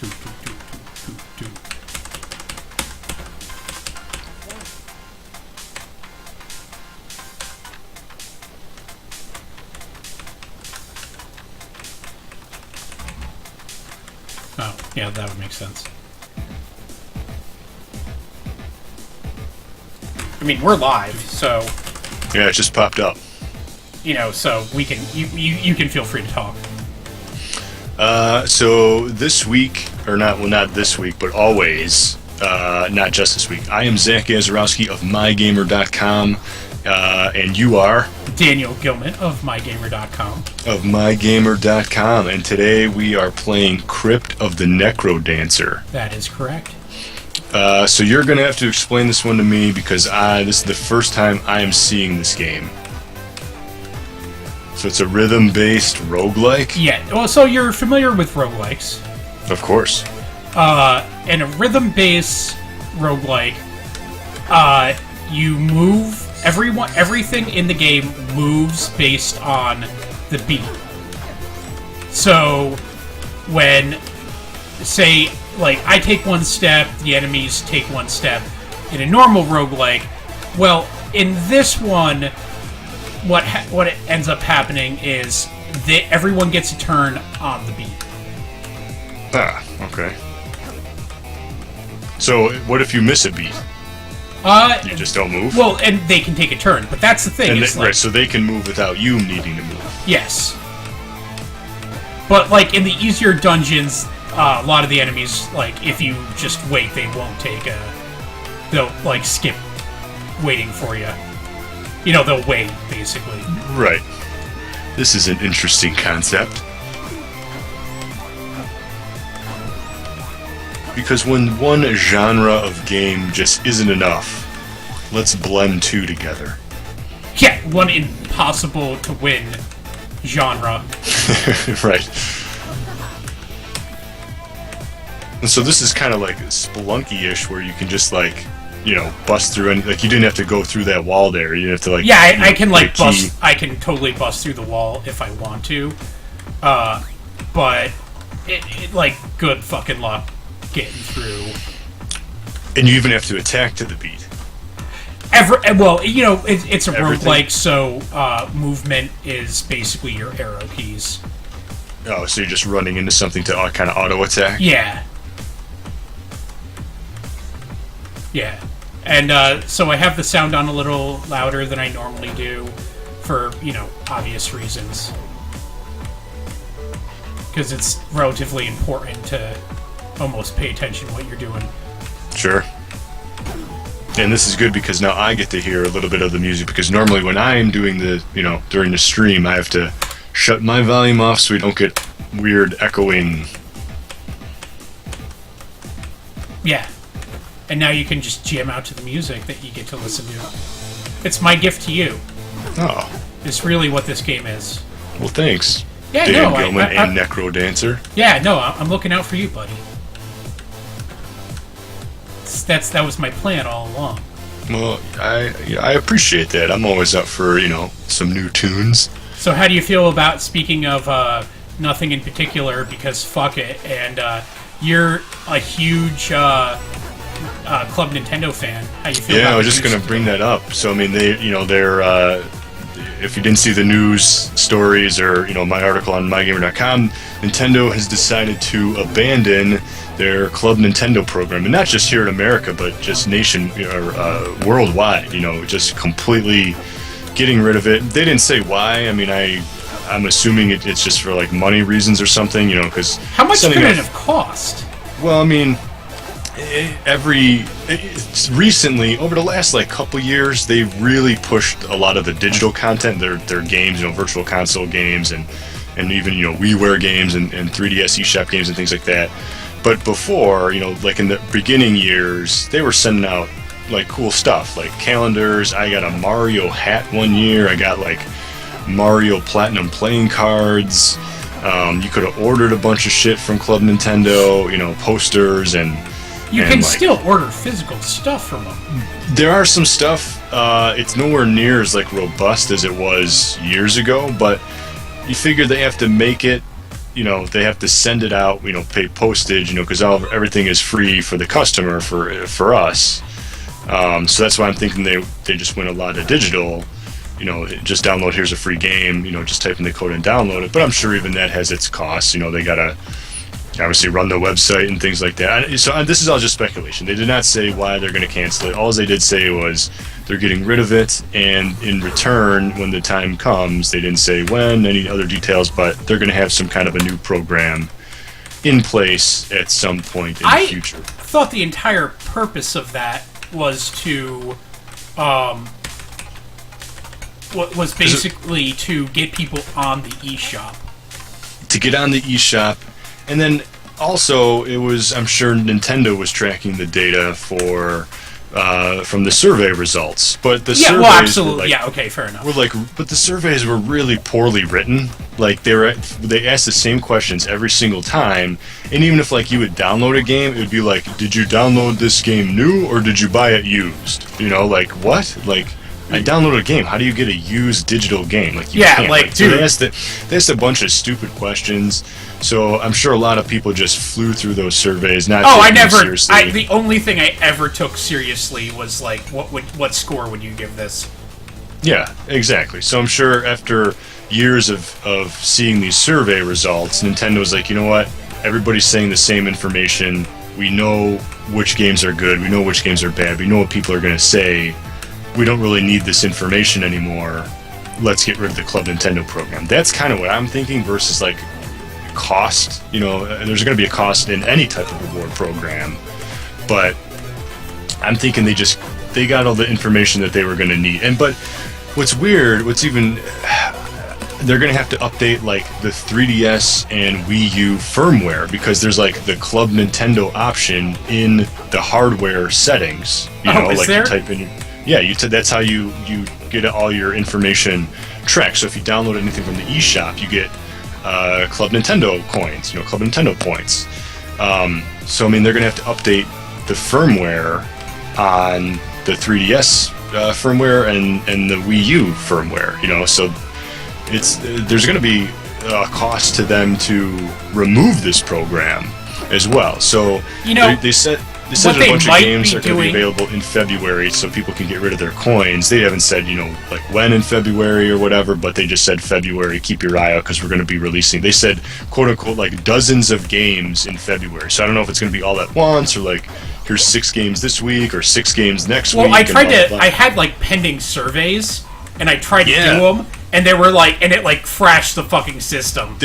Oh, yeah, that would make sense. I mean, we're live, so... Yeah, it just popped up. You know, so we can... You can feel free to talk. So this week, or not, well, not this week, but always, not just this week, I am Zach Gazarowski of Mygamer.com, and you are... Daniel Gilman of Mygamer.com. Of Mygamer.com, and today we are playing Crypt of the NecroDancer. That is correct. So you're going to have to explain this one to me, because this is the first time I am seeing this game. So it's a rhythm-based roguelike? Yeah, well, so you're familiar with roguelikes. Of course. In a rhythm-based roguelike, you move... Everything in the game moves based on the beat. So, when, say, like, I take one step, the enemies take one step. In a normal roguelike, well, in this one, what ends up happening is that everyone gets a turn on the beat. Ah, okay. So, what if you miss a beat? You just don't move? Well, and they can take a turn, but that's the thing. Right, so they can move without you needing to move. Yes. But, like, in the easier dungeons, a lot of the enemies, like, if you just wait, they won't take they'll, like, skip waiting for you. You know, they'll wait, basically. Right. This is an interesting concept. Because when one genre of game just isn't enough, let's blend two together. Yeah, one impossible to win genre. Right. And so this is kind of like Spelunky-ish, where you can just, like, you know, bust through, and like, you didn't have to go through that wall there. You have to, like... Yeah, I can, like, bust... I can totally bust through the wall if I want to. But, it like, good fucking luck getting through. And you even have to attack to the beat. Well, you know, it's a roguelike, so movement is basically your arrow keys. Oh, so you're just running into something to kind of auto-attack? Yeah. Yeah. And so I have the sound on a little louder than I normally do for, you know, obvious reasons. Because it's relatively important to almost pay attention to what you're doing. Sure. And this is good because now I get to hear a little bit of the music, because normally when I'm doing the, you know, during the stream, I have to shut my volume off so we don't get weird echoing. Yeah. And now you can just jam out to the music that you get to listen to. It's my gift to you. Oh. It's really what this game is. Well, thanks. Yeah, Dan Gilman and NecroDancer. Yeah, no, I'm looking out for you, buddy. That was my plan all along. Well, I appreciate that. I'm always up for, you know, some new tunes. So how do you feel about, speaking of nothing in particular, because fuck it, and you're a huge Club Nintendo fan. How you feel about I was just going to bring that up. So, I mean, they're if you didn't see the news stories or, you know, my article on mygamer.com, Nintendo has decided to abandon their Club Nintendo program, and not just here in America, but just worldwide. You know, just completely getting rid of it. They didn't say why. I mean, I'm assuming it's just for, like, money reasons or something. You know, because how much could it have cost? Well, I mean, recently, over the last, like, couple years, they've really pushed a lot of the digital content, their games, you know, virtual console games, and even, you know, WiiWare games and 3DS eShop games and things like that. But before, you know, like in the beginning years, they were sending out, like, cool stuff, like calendars. I got a Mario hat one year. I got, like, Mario Platinum playing cards. You could have ordered a bunch of shit from Club Nintendo, you know, posters and... You can still order physical stuff from them. There are some stuff. It's nowhere near as, like, robust as it was years ago, but you figure they have to make it, they have to send it out, pay postage, because everything is free for the customer, for us. So that's why I'm thinking they just went a lot of digital. Just download, here's a free game, just type in the code and download it. But I'm sure even that has its costs. They gotta obviously run the website and things like that. So this is all just speculation. They did not say why they're going to cancel it. All they did say was they're getting rid of it, and in return, when the time comes, they didn't say when, any other details, but they're going to have some kind of a new program in place at some point in the future. I thought the entire purpose of that was to was basically to get people on the eShop. To get on the eShop, and then also it was, I'm sure Nintendo was tracking the data from the survey results, but the surveys absolutely, okay, fair enough. But the surveys were really poorly written. Like they asked the same questions every single time, and even if you would download a game, it would be like, did you download this game new or did you buy it used? What? I downloaded a game. How do you get a used digital game? You can't. dude. So they asked a bunch of stupid questions. So I'm sure a lot of people just flew through those surveys. Seriously. The only thing I ever took seriously was what score would you give this? Yeah, exactly. So I'm sure after years of seeing these survey results, Nintendo was like, you know what? Everybody's saying the same information. We know which games are good. We know which games are bad. We know what people are going to say. We don't really need this information anymore. Let's get rid of the Club Nintendo program. That's kind of what I'm thinking versus cost. There's going to be a cost in any type of reward program, but I'm thinking they got all the information that they were going to need. But what's weird, they're going to have to update the 3DS and Wii U firmware, because there's the Club Nintendo option in the hardware settings. Is there? You type in. Yeah, that's how you get all your information tracked. So if you download anything from the eShop, you get Club Nintendo coins, Club Nintendo points. So they're going to have to update the firmware on the 3DS firmware and the Wii U firmware. So there's going to be a cost to them to remove this program as well. So they said. They said a bunch of games are going to be available in February, so people can get rid of their coins. They haven't said, when in February or whatever, but they just said February, keep your eye out, because we're going to be releasing. They said, quote-unquote, dozens of games in February. So I don't know if it's going to be all at once, or, here's 6 games this week, or 6 games next week. Well, I had, pending surveys, and I tried to do them, and they were and it crashed the fucking system.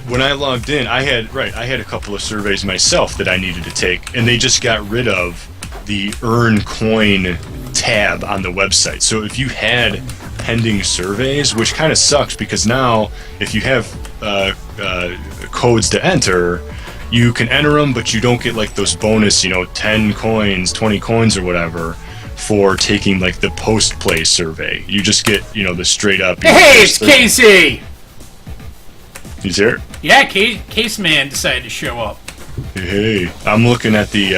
When I logged in, I had a couple of surveys myself that I needed to take, and they just got rid of the earn coin tab on the website. So if you had pending surveys, which kind of sucks, because now if you have codes to enter, you can enter them, but you don't get those bonus 10 coins, 20 coins or whatever for taking the post-play survey. You just get the straight up. Hey, it's Casey. He's here. Yeah, Case Man decided to show up. Hey, I'm looking at the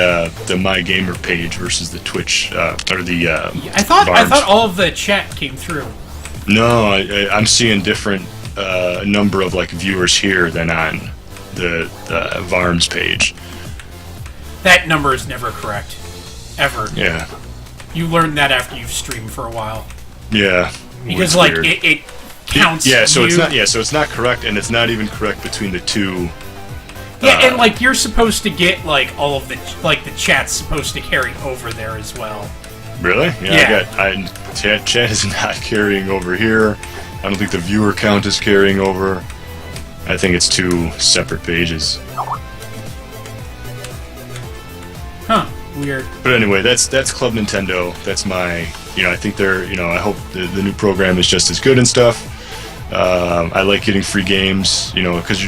Mygamer page versus the Twitch or the. I thought all of the chat came through. No, I'm seeing different number of viewers here than on the Varms page. That number is never correct, ever. Yeah. You learn that after you've streamed for a while. Yeah. Because it counts. So it's not correct, and it's not even correct between the two. Yeah, and you're supposed to get all of the the chat's supposed to carry over there as well. Really? Yeah. Chat is not carrying over here. I don't think the viewer count is carrying over. I think it's 2 separate pages. Huh. Weird. But anyway, that's Club Nintendo. That's my, I think they're, I hope the new program is just as good and stuff. I like getting free games, because you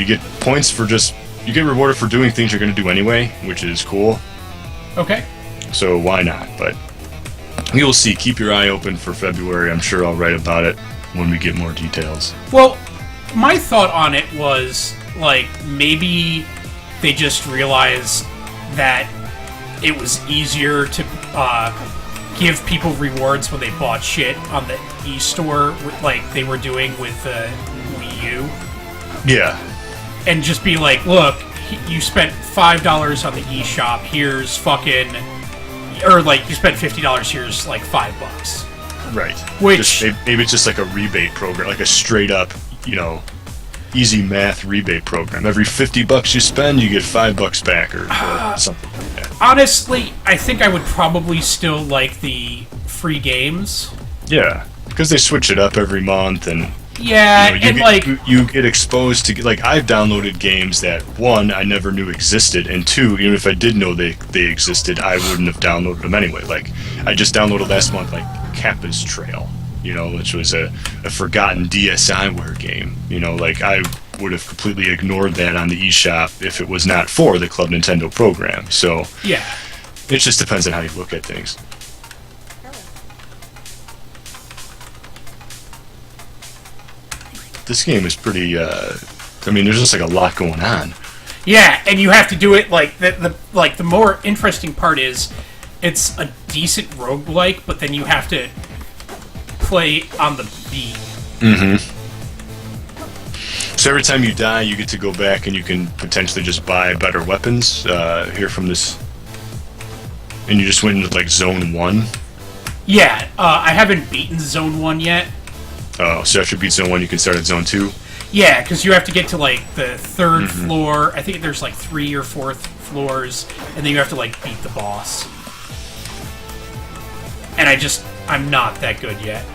get points for you get rewarded for doing things you're going to do anyway, which is cool. Okay. So why not? But we will see. Keep your eye open for February. I'm sure I'll write about it when we get more details. Well, my thought on it was, maybe they just realized that it was easier to give people rewards when they bought shit on the e-store, like they were doing with Wii U. Yeah. and just be like, look, you spent $5 on the eShop. Here's fucking, or like you spent $50. Here's like $5. Right. Which maybe it's just like a rebate program, like a straight up, easy math rebate program. Every $50 you spend, you get $5 back, or something like that. Honestly, I think I would probably still like the free games. Yeah, because they switch it up every month, and you get exposed to, like, I've downloaded games that, one, I never knew existed, and two, even if I did know they existed, I wouldn't have downloaded them anyway. Like, I just downloaded last month, like, Kappa's Trail, which was a forgotten DSiWare game. Like, I would have completely ignored that on the eShop if it was not for the Club Nintendo program. So, yeah, it just depends on how you look at things. This game is pretty, there's just like a lot going on. Yeah, and you have to do it like the more interesting part is it's a decent roguelike, but then you have to play on the beat. Mm-hmm. So every time you die, you get to go back and you can potentially just buy better weapons here from this. And you just went into like Zone 1? Yeah, I haven't beaten Zone 1 yet. Oh, so after you beat Zone 1, you can start at Zone 2? Yeah, because you have to get to, like, the third floor. I think there's, like, 3 or 4 floors, and then you have to, like, beat the boss. And I'm not that good yet.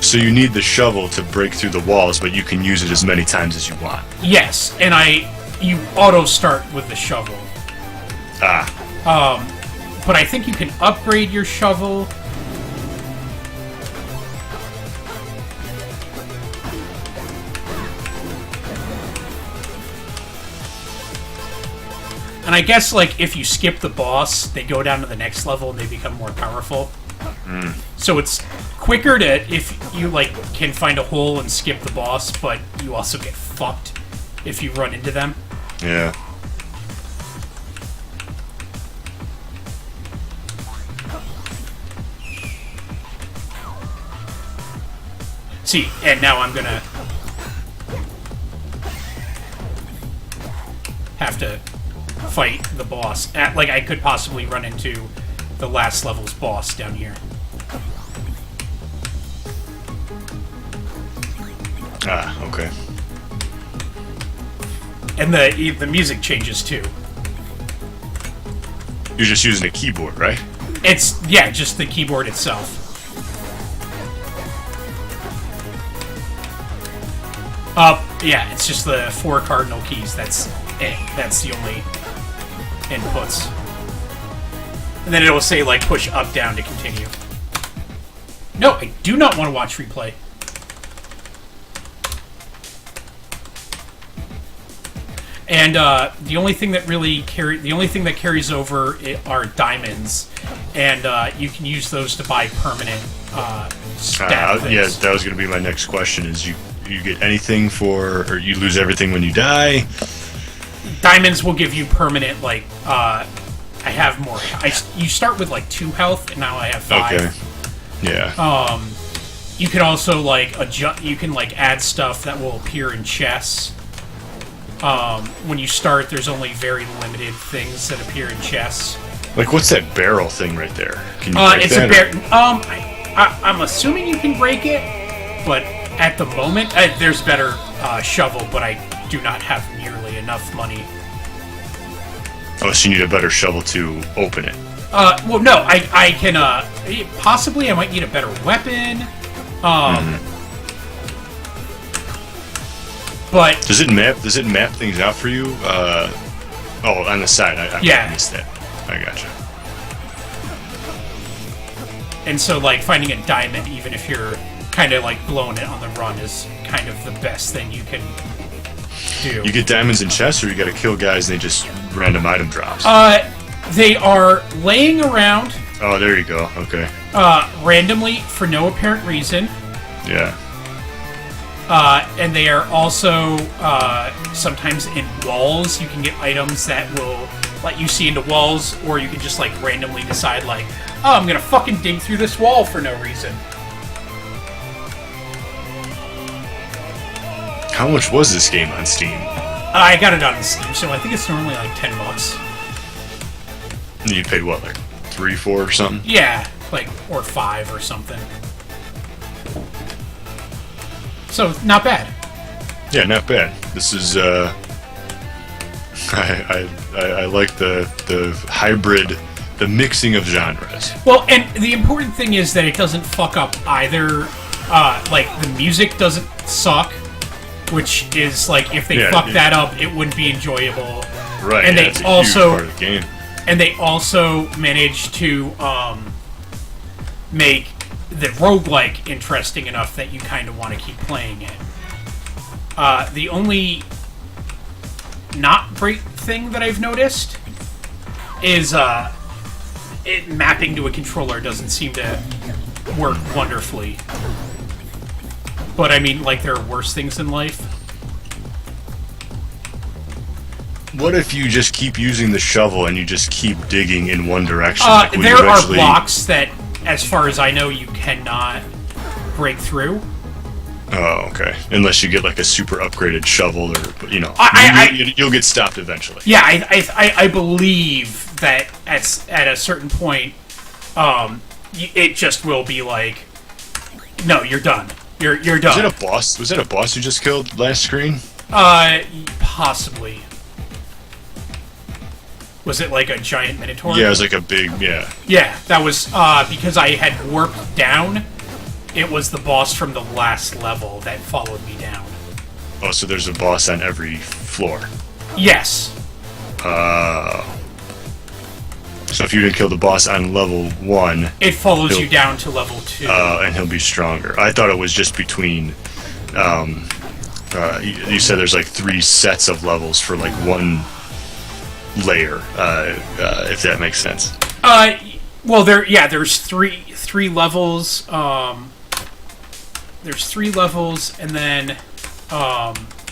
So you need the shovel to break through the walls, but you can use it as many times as you want. Yes, and you auto-start with the shovel. But I think you can upgrade your shovel. And I guess, like, if you skip the boss, they go down to the next level and they become more powerful. So it's quicker if you, like, can find a hole and skip the boss, but you also get fucked if you run into them. Yeah. See, and now I'm gonna have to fight the boss. Like, I could possibly run into the last level's boss down here. Okay. And the music changes too. You're just using a keyboard, right? It's, yeah, just the keyboard itself. Yeah, it's just the 4 cardinal keys. That's it. That's the only inputs. And then it'll say, like, push up, down to continue. No, I do not want to watch replay. And the only thing that carries over are diamonds, and you can use those to buy permanent stat things. Yeah, that was going to be my next question. Is you get anything or you lose everything when you die? Diamonds will give you permanent, like, I have more. You start with, like, 2 health, and now I have 5. Okay. Yeah. You can also, like, adjust. You can, like, add stuff that will appear in chests. When you start, there's only very limited things that appear in chests. Like, what's that barrel thing right there? Can you break it's that? a barrel. I'm assuming you can break it, but at the moment, there's better shovel, but I do not have nearly enough money. Oh, so you need a better shovel to open it. Well, no, I can, possibly I might need a better weapon, but... Does it map things out for you? Oh, on the side, I missed that. I gotcha. And so, like, finding a diamond, even if you're kind of, like, blowing it on the run, is kind of the best thing you can do. You get diamonds in chests, or you gotta kill guys and they just random item drops? They are laying around. Oh, there you go. Okay. Randomly, for no apparent reason. Yeah. And they are also sometimes in walls. You can get items that will let you see into walls, or you can just, like, randomly decide, like, oh, I'm gonna fucking dig through this wall for no reason. How much was this game on Steam? I got it on Steam, so I think it's normally like $10. And you paid what, like 3, 4 or something? Yeah, like, or 5 or something. So, not bad. Yeah, not bad. This is, I like the hybrid, the mixing of genres. Well, and the important thing is that it doesn't fuck up either, like, the music doesn't suck, which is, like, if they fuck that up, it wouldn't be enjoyable. Right, and it's a huge part of the game. And they also managed to, make the roguelike interesting enough that you kind of want to keep playing it. The only not great thing that I've noticed is it mapping to a controller doesn't seem to work wonderfully. But I mean, like, there are worse things in life. What if you just keep using the shovel and you just keep digging in one direction? There are blocks that, as far as I know, you cannot break through. Oh, okay. Unless you get like a super upgraded shovel, or you'll get stopped eventually. Yeah, I believe that at a certain point, it just will be like, no, you're done. You're done. Was it a boss? Was that a boss you just killed last screen? Possibly. Was it like a giant minotaur? Yeah, it was like a big, yeah. Yeah, that was, because I had warped down, it was the boss from the last level that followed me down. Oh, so there's a boss on every floor? Yes. So if you didn't kill the boss on level 1... It follows you down to level 2. And he'll be stronger. I thought it was just between... you said there's like 3 sets of levels for like one layer, if that makes sense. Well, there's three levels. There's 3 levels, and then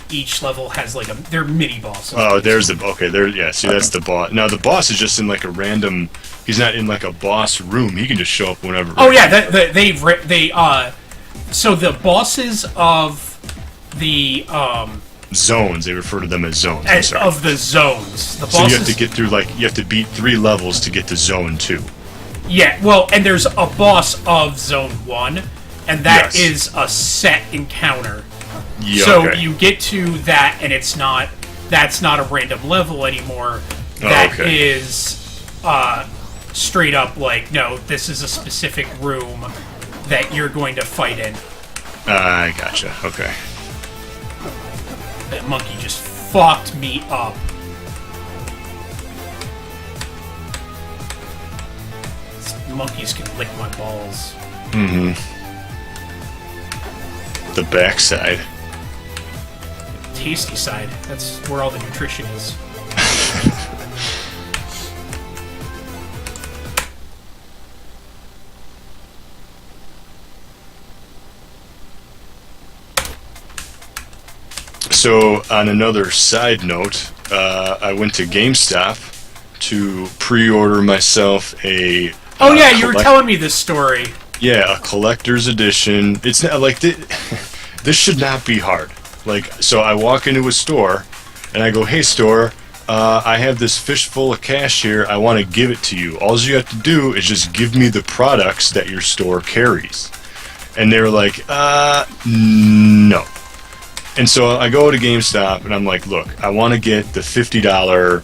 each level has like they're mini bosses. Oh, there's see, that's the boss. Now the boss is just in like a random. He's not in like a boss room. He can just show up whenever. Oh yeah, so the bosses of the zones. They refer to them as zones. Of the zones. The bosses, so you have to get through you have to beat 3 levels to get to zone 2. Yeah, well, and there's a boss of zone 1, and that is a set encounter. Yeah, so you get to that, and that's not a random level anymore. That is straight up like, no, this is a specific room that you're going to fight in. I gotcha. Okay. That monkey just fucked me up. These monkeys can lick my balls. Mm-hmm. The backside. Tasty side. That's where all the nutrition is. So, on another side note, I went to GameStop to pre-order myself a... Oh yeah, you were telling me this story. Yeah, a collector's edition. It's not like... This should not be hard. So I walk into a store, and I go, hey store, I have this fistful of cash here, I want to give it to you. All you have to do is just give me the products that your store carries. And they were like, no. And so I go to GameStop, and I'm like, look, I want to get the $50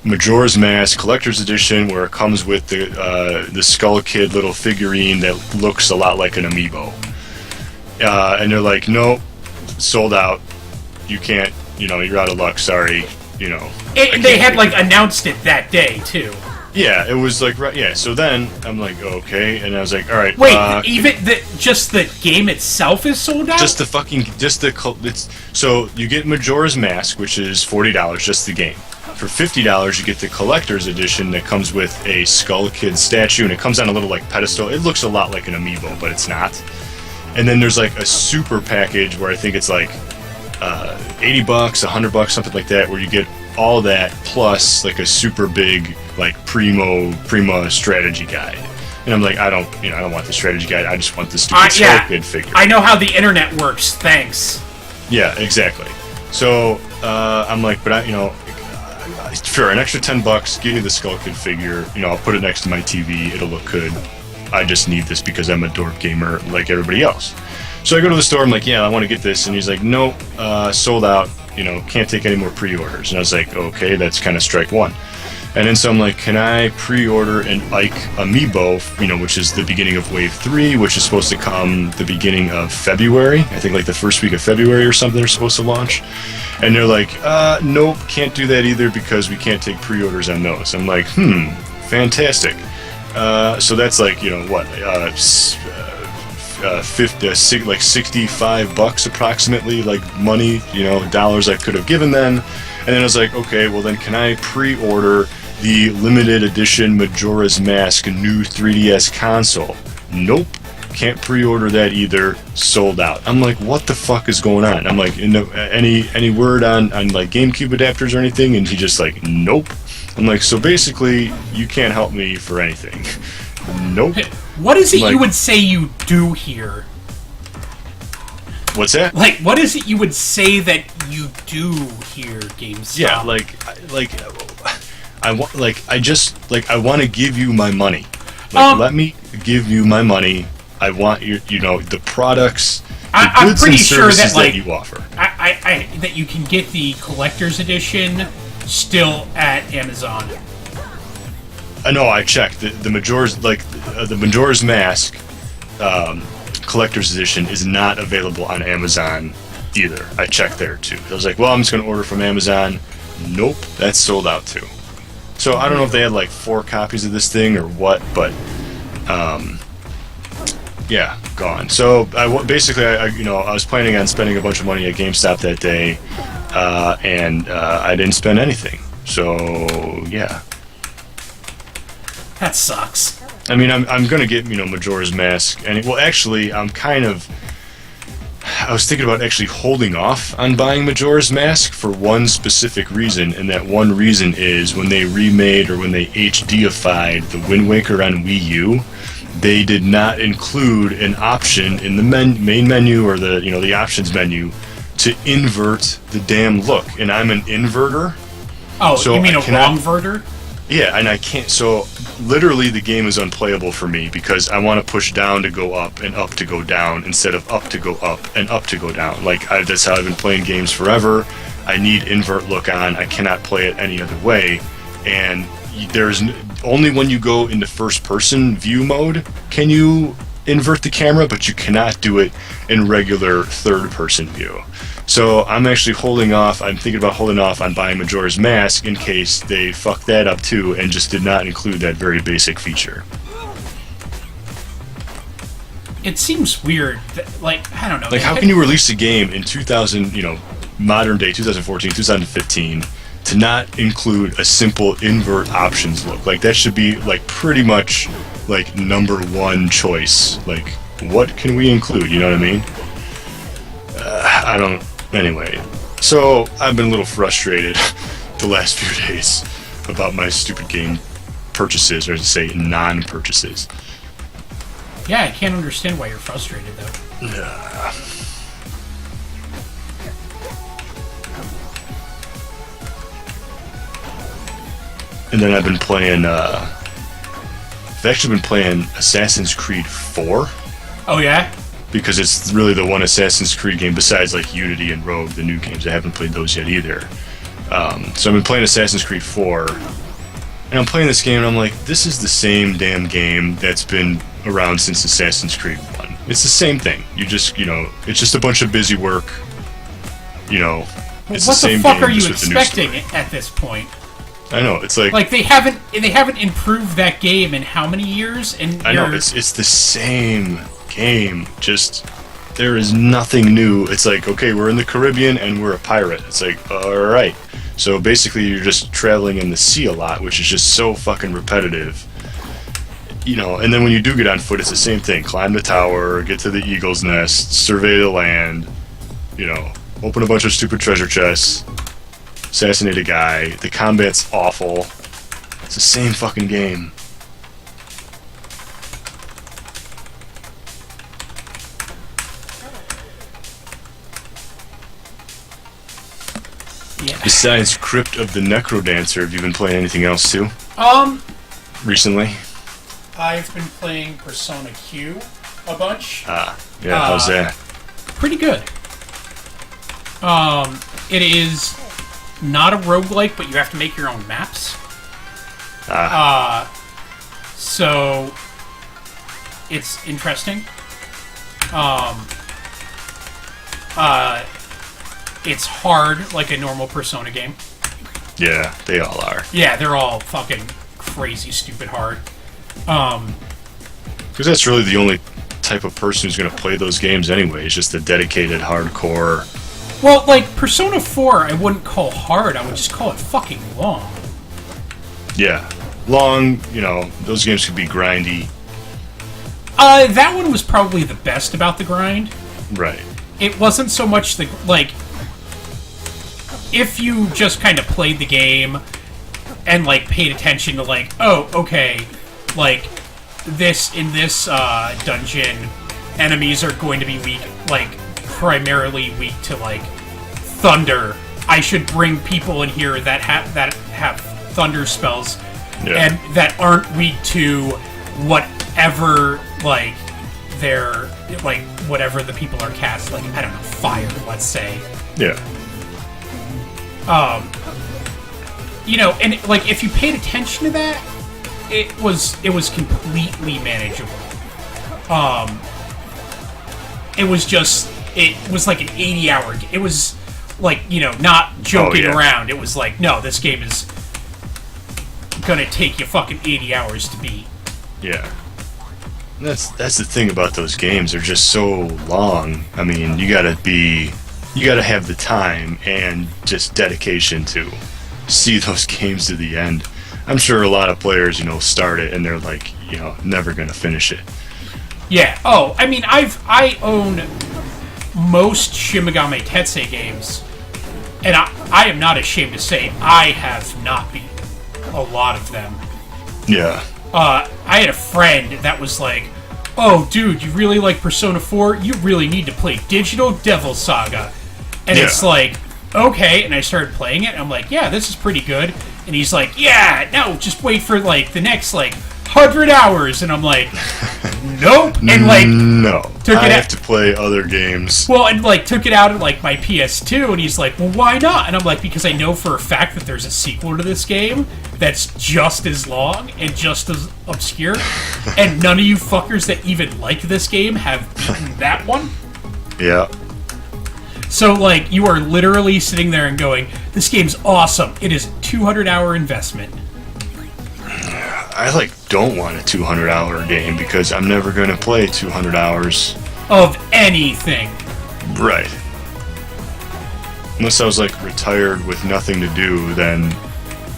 Majora's Mask Collector's Edition, where it comes with the Skull Kid little figurine that looks a lot like an amiibo. And they're like, nope, sold out. You can't, you're out of luck, sorry, They had, announced it that day, too. Yeah, it was like, right, yeah, so then, I'm like, okay, and I was like, alright. Wait, just the game itself is sold out? So, you get Majora's Mask, which is $40, just the game. For $50, you get the Collector's Edition that comes with a Skull Kid statue, and it comes on a little, pedestal. It looks a lot like an amiibo, but it's not. And then there's, a super package where I think it's, $80, $100, something like that, where you get all that, plus, a super big, Prima strategy guide. And I'm like, I don't want the strategy guide, I just want the stupid Skull Kid figure. I know how the internet works, thanks. Yeah, exactly. So I'm like, but for an extra $10, give me the Skull Kid figure. I'll put it next to my TV. It'll look good. I just need this because I'm a dork gamer like everybody else. So I go to the store. I'm like, yeah, I want to get this, and he's like, nope, sold out. Can't take any more pre-orders. And I was like, okay, that's kind of strike one. And then so I'm like, can I pre-order an Ike amiibo, which is the beginning of Wave 3, which is supposed to come the beginning of February. I think like the first week of February or something they're supposed to launch. And they're like, nope, can't do that either because we can't take pre-orders on those. I'm like, fantastic. So that's like, like $65 approximately, like money, dollars I could have given them. And then I was like, okay, well then can I pre-order the limited edition Majora's Mask new 3DS console? Nope, can't pre-order that either, sold out. I'm like, what the fuck is going on? I'm like, any word on like GameCube adapters or anything? And he just like, nope. I'm like, so basically you can't help me for anything. Nope. What is it you would say you do here? What's that? Like, what is it you would say that you do here, GameStop? Yeah, I want to give you my money. Let me give you my money. I want the products, the goods and services that you offer. That you can get the collector's edition still at Amazon. No, I checked. The Majora's Mask collector's edition is not available on Amazon either. I checked there too. I was like, well, I'm just going to order from Amazon. Nope, that's sold out too. So I don't know if they had like 4 copies of this thing or what, but yeah, gone. So I was planning on spending a bunch of money at GameStop that day, and I didn't spend anything. So yeah. That sucks. I mean, I'm gonna get Majora's Mask, and actually, I was thinking about actually holding off on buying Majora's Mask for one specific reason, and that one reason is when they remade or when they HDified the Wind Waker on Wii U, they did not include an option in the main menu or the options menu to invert the damn look, and I'm an inverter. Oh, so you mean a wrong-verter? Yeah, and I can't. So literally, the game is unplayable for me because I want to push down to go up and up to go down instead of up to go up and up to go down. That's how I've been playing games forever. I need invert look on. I cannot play it any other way. And there's only when you go into first-person view mode can you invert the camera, but you cannot do it in regular third-person view. So I'm actually holding off. I'm thinking about holding off on buying Majora's Mask in case they fuck that up too and just did not include that very basic feature. It seems weird. I don't know. Like, how can you release a game in 2000, modern day 2014, 2015, to not include a simple invert options look? Like, that should be pretty much number one choice. Like, what can we include? You know what I mean? I don't. Anyway, so I've been a little frustrated the last few days about my stupid game purchases, or to say non-purchases. Yeah, I can't understand why you're frustrated though. And then I've been playing. I've actually been playing Assassin's Creed 4. Oh yeah. Because it's really the one Assassin's Creed game besides Unity and Rogue, the new games. I haven't played those yet either. So I've been playing Assassin's Creed 4, and I'm playing this game, and I'm like, this is the same damn game that's been around since Assassin's Creed 1. It's the same thing. You just, it's just a bunch of busy work. It's the same game. What the fuck are you expecting at this point? I know, it's like they haven't improved that game in how many years? And I know it's the same game, just there is nothing new. It's like, okay, we're in the Caribbean and we're a pirate. It's like, alright. So basically you're just traveling in the sea a lot, which is just so fucking repetitive. And then when you do get on foot, it's the same thing. Climb the tower, get to the eagle's nest, survey the land, open a bunch of stupid treasure chests, assassinate a guy. The combat's awful. It's the same fucking game. Yeah. Besides Crypt of the NecroDancer, have you been playing anything else too? Um, Recently? I've been playing Persona Q a bunch. Yeah, how's that? Pretty good. It is not a roguelike, but you have to make your own maps. So it's interesting. It's hard, like a normal Persona game. Yeah, they all are. Yeah, they're all fucking crazy, stupid hard. Because that's really the only type of person who's going to play those games anyway. It's just a dedicated, hardcore... Well, like, Persona 4, I wouldn't call hard. I would just call it fucking long. Yeah. Long, those games could be grindy. That one was probably the best about the grind. Right. It wasn't so much the... Like, if you just kind of played the game and, like, paid attention to, like, oh, okay, like, in this dungeon, enemies are going to be weak, like, primarily weak to, like, thunder. I should bring people in here that have thunder spells and that aren't weak to whatever, like, their, like, whatever the people are cast, like, I don't know, fire, let's say. Yeah. And, like, if you paid attention to that, it was completely manageable. It was like an 80-hour... It was, like, not joking around. It was like, no, this game is gonna take you fucking 80 hours to beat. Yeah. That's the thing about those games. They're just so long. I mean, you gotta have the time and just dedication to see those games to the end. I'm sure a lot of players, start it and they're like, never gonna finish it. Yeah. Oh, I mean, I own most Shin Megami Tensei games, and I am not ashamed to say I have not beaten a lot of them. Yeah. I had a friend that was like, oh, dude, you really like Persona 4? You really need to play Digital Devil Saga. And it's like, okay, and I started playing it, and I'm like, yeah, this is pretty good. And he's like, yeah, no, just wait for, like, the next, like, 100 hours. And I'm like, nope. And, like, no, I have to play other games. Well, and, like, took it out of, like, my PS2, and he's like, well, why not? And I'm like, because I know for a fact that there's a sequel to this game that's just as long and just as obscure, and none of you fuckers that even like this game have beaten that one. Yeah. So, like, you are literally sitting there and going, this game's awesome. It is a 200-hour investment. I, don't want a 200-hour game because I'm never going to play 200 hours. Of anything. Right. Unless I was, retired with nothing to do, then...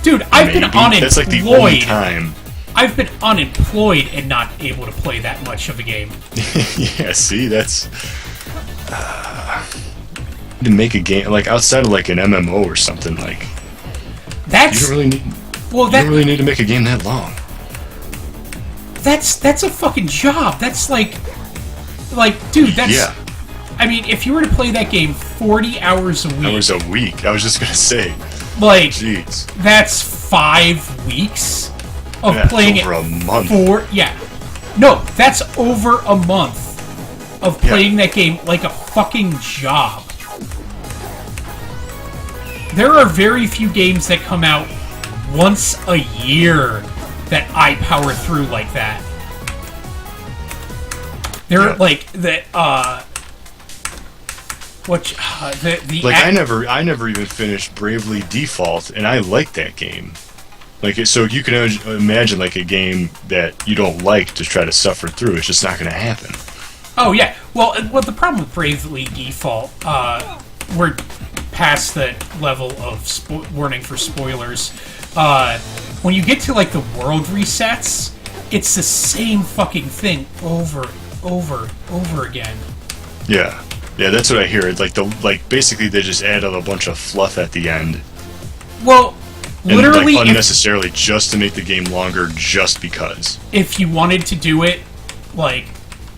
Dude, I've been unemployed. That's, the only time. I've been unemployed and not able to play that much of a game. Yeah, see, that's... to make a game outside of an MMO or something that's you don't really need you don't really need to make a game that long. That's a fucking job. That's dude, that's I mean, if you were to play that game 40 hours a week. Hours a week. I was just gonna say. Jeez. That's 5 weeks of playing over it a month. No, that's over a month of playing that game like a fucking job. There are very few games that come out once a year that I power through like that. There are I never even finished Bravely Default, and I like that game. So you can imagine a game that you don't like to try to suffer through. It's just not going to happen. Oh yeah. Well, the problem with Bravely Default, we're past that level of warning for spoilers. When you get to the world resets, it's the same fucking thing over again. Yeah, that's what I hear. It's basically they just added a bunch of fluff at the end. Well, literally, unnecessarily, just to make the game longer, just because. If you wanted to do it,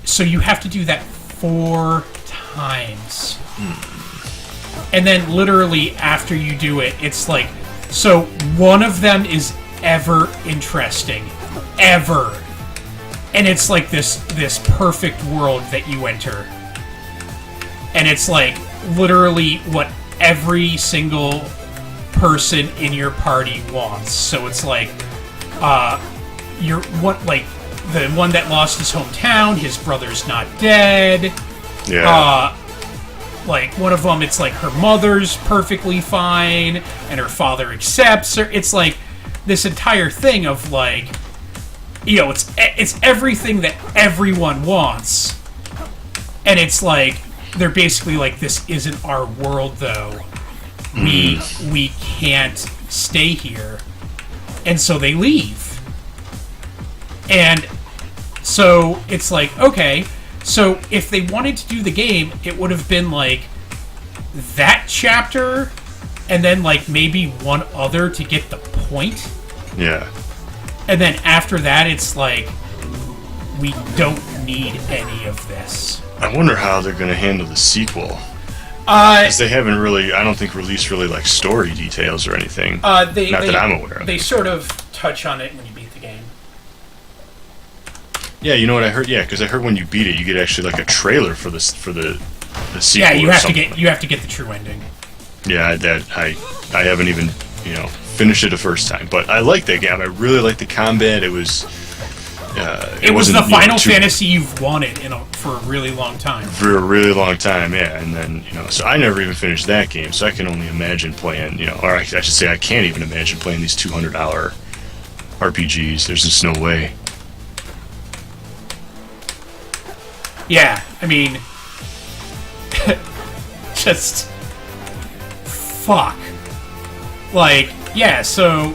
so you have to do that 4 times. And then literally after you do it, it's like, so one of them is ever interesting. Ever. And it's like this perfect world that you enter. And it's like literally what every single person in your party wants. So it's like, you're what, like, the one that lost his hometown, his brother's not dead. Yeah. Like, one of them, it's like her mother's perfectly fine, and her father accepts her. It's like this entire thing of, like, you know, it's everything that everyone wants. And it's like, they're basically like, this isn't our world, though. We can't stay here. And so they leave. And so it's like, okay, so if they wanted to do the game, it would have been like that chapter and then like maybe one other to get the point. Yeah. And then after that, it's like, we don't need any of this. I wonder how they're going to handle the sequel. Because they haven't really, I don't think, released really like story details or anything. Not that I'm aware of. They sort of touch on it when you beat the game. Yeah, you know what I heard? Yeah, because I heard when you beat it, you get actually like a trailer for the sequel. Yeah, you or have something. you have to get the true ending. Yeah, I haven't even finished it the first time, but I like that game. I really like the combat. It was. It was the Final Fantasy you've wanted for a really long time. For a really long time, yeah. And then so I never even finished that game, so I can only imagine playing. Or I should say I can't even imagine playing these $200 RPGs. There's just no way. Yeah, I mean, just fuck. Like, yeah, so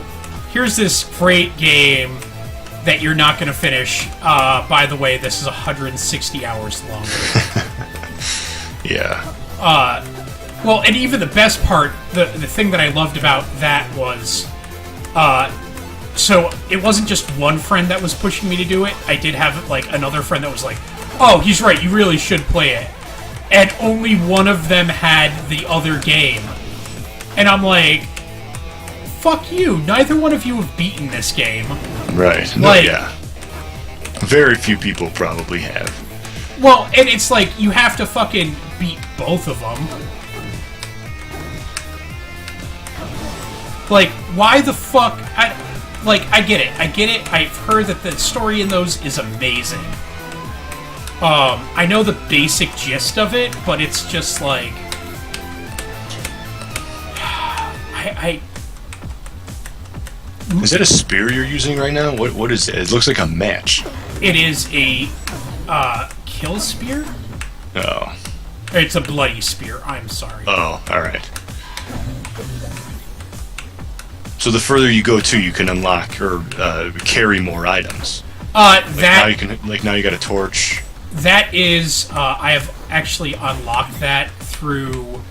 here's this great game that you're not going to finish. By the way, this is 160 hours long. Yeah. Well, and even the best part, the thing that I loved about that was, so it wasn't just one friend that was pushing me to do it. I did have, like, another friend that was like, oh, he's right, you really should play it. And only one of them had the other game. And I'm like, fuck you, neither one of you have beaten this game. Right. No, Like, yeah. Very few people probably have. Well, and it's like, you have to fucking beat both of them. Like, why the fuck? I get it. I've heard that the story in those is amazing. I know the basic gist of it, but it's just like... Is that a spear you're using right now? What is it? It looks like a match. It is a, kill spear? Oh. It's a bloody spear, I'm sorry. Oh, alright. So the further you go to, you can unlock or carry more items. Now you got a torch. That is, I have actually unlocked that through...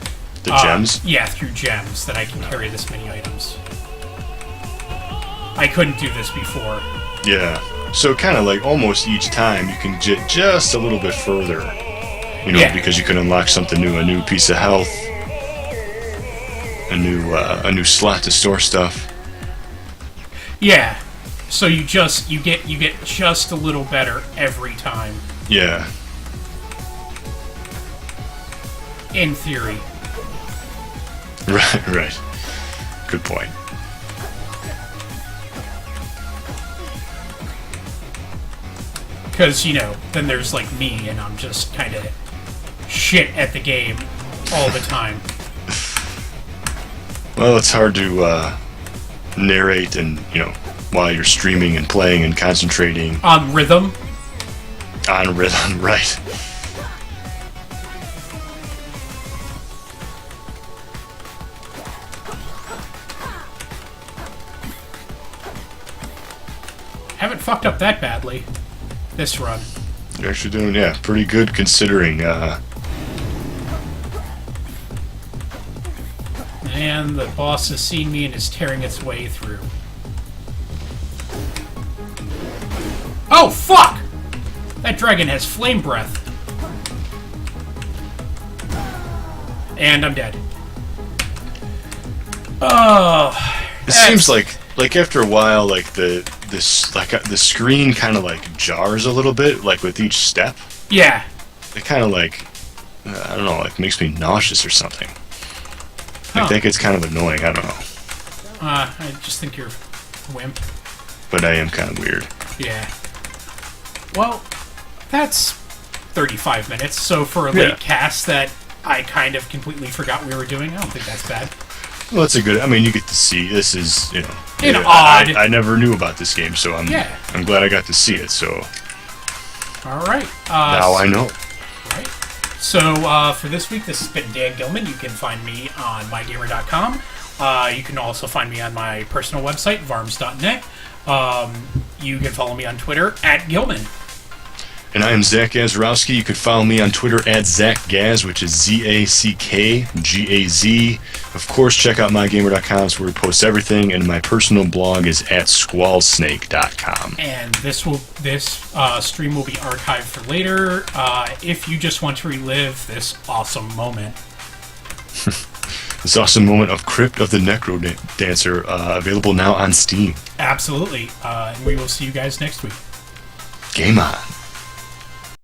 The gems? Yeah, through gems, that I can carry this many items. I couldn't do this before. Yeah. So kind of like almost each time you can get just a little bit further. Yeah. Because you can unlock something new, a new piece of health, a new slot to store stuff. Yeah. So you get just a little better every time. Yeah. In theory. Right. Good point. Because, then there's, like, me, and I'm just kind of shit at the game all the time. Well, it's hard to narrate and, while you're streaming and playing and concentrating. On rhythm? On rhythm, right. Haven't fucked up that badly this run. You're actually doing, pretty good considering. And the boss has seen me and is tearing its way through. Oh, fuck! That dragon has flame breath. And I'm dead. Oh, It seems like after a while, like the screen kind of like jars a little bit, like with each step. yeah. It kind of like I don't know, like makes me nauseous or something. Huh. I think it's kind of annoying. I don't know, I just think you're a wimp. but I am kind of weird. Yeah. Well, that's 35 minutes. So for a late cast that I kind of completely forgot we were doing, I don't think that's bad. Well, it's a good. I mean, you get to see. This is odd. I never knew about this game, so I'm glad I got to see it. So all right. now I know. Right. So for this week, this has been Dan Gilman. You can find me on mygamer.com. You can also find me on my personal website, varms.net. You can follow me on Twitter @Gilman. And I am Zach Gazarowski. You can follow me on Twitter @ZachGaz, which is ZACKGAZ. Of course, check out mygamer.com, where we post everything, and my personal blog is @squallsnake.com. And this stream will be archived for later if you just want to relive this awesome moment. This awesome moment of Crypt of the NecroDancer, available now on Steam. Absolutely. And we will see you guys next week. Game on.